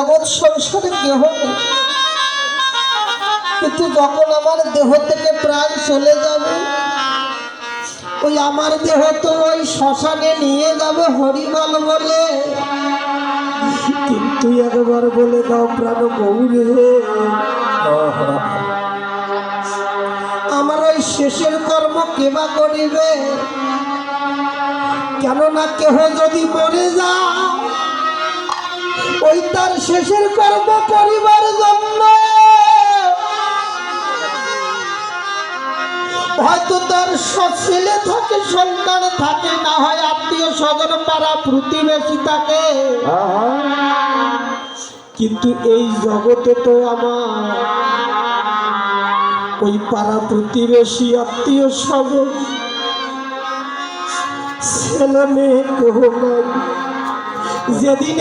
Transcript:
জগৎ সংসারে কেহ নেই, কিন্তু যখন আমার দেহ থেকে প্রাণ চলে যাবে, ওই আমার দেহ তো ওই শ্মশানে নিয়ে যাবে হরিবল বলে। কিন্তু একবার বলে দাও প্রাণ গৌরে, আমার ওই শেষের কর্ম কেবা করিবে? কেননা কেহ যদি মরে যায়, ওই তার শেষের কর্ম করিবার জন্য হয়তো তার ছেলে থাকে, সন্তান থাকে, না হয় আত্মীয় স্বজন পাড়া প্রতিবেশী থাকে। কিন্তু এই জগতে তো আমার ওই পাড়া প্রতিবেশী আত্মীয় স্বজন ছেলে মেয়ে কেহ নাই। যেদিন